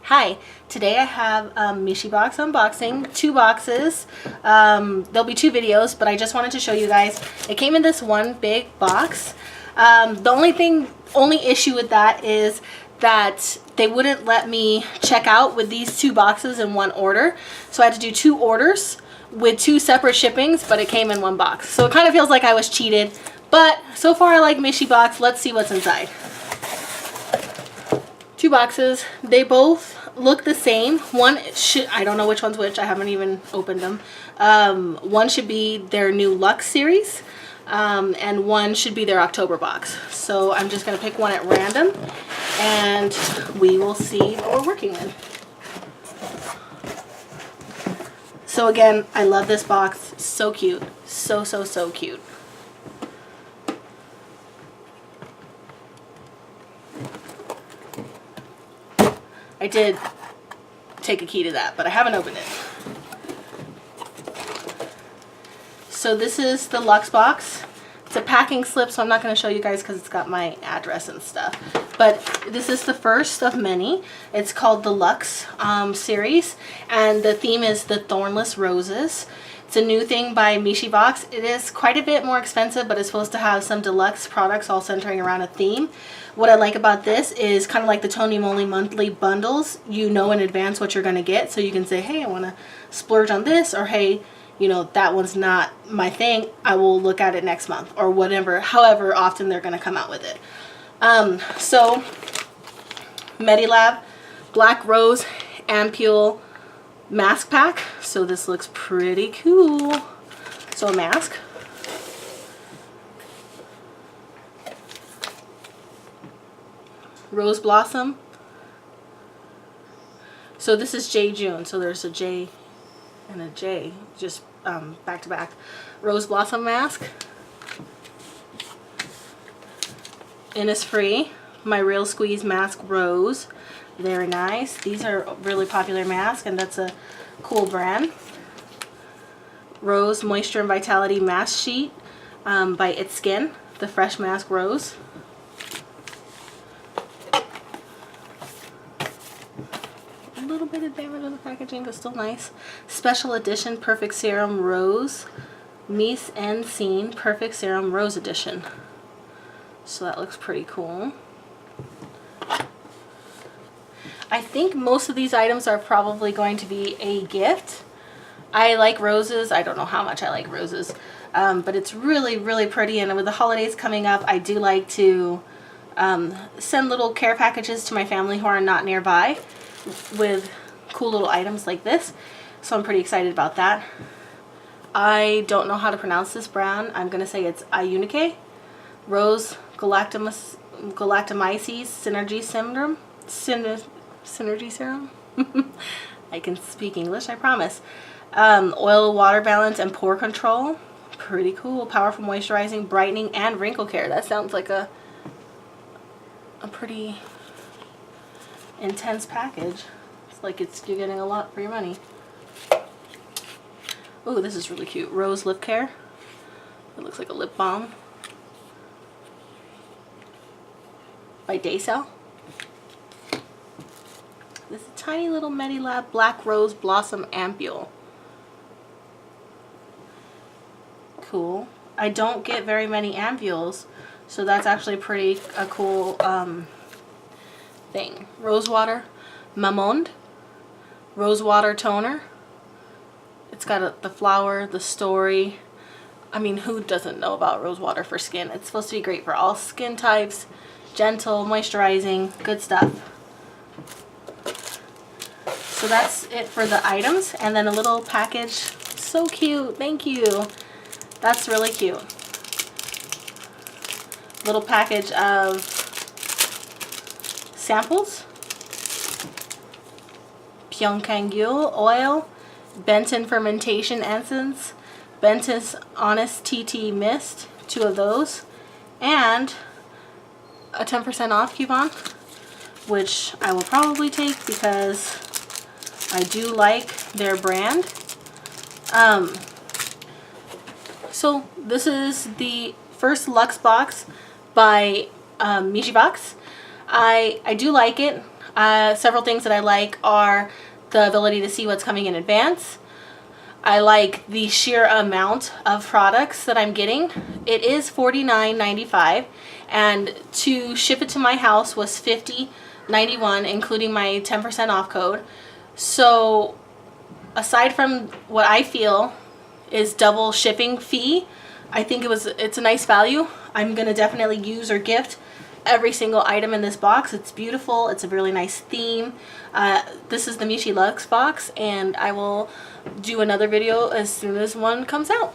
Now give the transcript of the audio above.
Hi, today I have MISHIBOX unboxing, 2 boxes. There'll be 2 videos, but I just wanted to show you guys. It came in this one big box. The only issue with that is that they wouldn't let me check out with these 2 boxes in one order. So I had to do 2 orders with 2 separate shippings, but it came in one box. So it kind of feels like I was cheated, but so far I like MISHIBOX. Let's see what's inside. 2 boxes. They both look the same. One should, I don't know which one's which. I haven't even opened them. One should be their new Luxe series, and one should be their October box. So I'm just going to pick one at random, and we will see what we're working with. So again, I love this box. So cute. So cute. I did take a key to that, but I haven't opened it. So this is the Luxe box. It's a packing slip, so I'm not going to show you guys because it's got my address and stuff. But this is the first of many. It's called the Luxe series, and the theme is the Thornless Roses. It's a new thing by MISHIBOX. It is quite a bit more expensive, but it's supposed to have some deluxe products all centering around a theme. What I like about this is kind of like the Tony Moly monthly bundles. You know in advance what you're going to get, so you can say, hey, I want to splurge on this, or hey, you know, that one's not my thing. I will look at it next month, or whatever, however often they're going to come out with it. So Medilab Black Rose Ampule mask pack. So this looks pretty cool. So a mask. Rose Blossom. So this is J June. So there's a J and a J just back to back. Rose Blossom mask. Innisfree. My Real Squeeze Mask Rose. Very nice. These are a really popular mask, and that's a cool brand. Rose Moisture and Vitality Mask Sheet by It's Skin. The Fresh Mask Rose. A little bit of damage on the packaging, but still nice. Special Edition Perfect Serum Rose. Mise en Scene Perfect Serum Rose Edition. So that looks pretty cool. I think most of these items are probably going to be a gift. I like roses. I don't know how much I like roses, but it's really pretty, and with the holidays coming up, I do like to send little care packages to my family who are not nearby with cool little items like this, so I'm pretty excited about that. I don't know how to pronounce this brand. I'm going to say it's Iunique Rose Galactomyces Synergy Serum. Synergy Serum. I can speak English, I promise. Oil, water balance, and pore control. Pretty cool. Powerful moisturizing, brightening, and wrinkle care. That sounds like a pretty intense package. It's like you're getting a lot for your money. Oh, this is really cute. Rose Lip Care. It looks like a lip balm. By Daycell. This is a tiny little Medilab Black Rose Blossom Ampule. Cool. I don't get very many ampules, so that's actually a cool thing. Rose Water Mamonde Rose Water Toner. It's got the flower, the story. I mean, who doesn't know about rose water for skin? It's supposed to be great for all skin types. Gentle, moisturizing, good stuff. So that's it for the items, and then a little package. So cute. Thank you. That's really cute. Little package of samples. Pyeongkangul oil, Benton fermentation essence, Benton's Honest TT mist, 2 of those, and a 10% off coupon, which I will probably take because I do like their brand. So this is the first Luxe box by MISHIBOX. I do like it. Several things that I like are the ability to see what's coming in advance. I like the sheer amount of products that I'm getting. It is $49.95, and to ship it to my house was $50.91, including my 10% off code. So aside from what I feel is double shipping fee, I think it's a nice value. I'm gonna definitely use or gift every single item in this box. It's beautiful. It's a really nice theme. This is the MISHIBOX Luxe box, and I will do another video as soon as one comes out.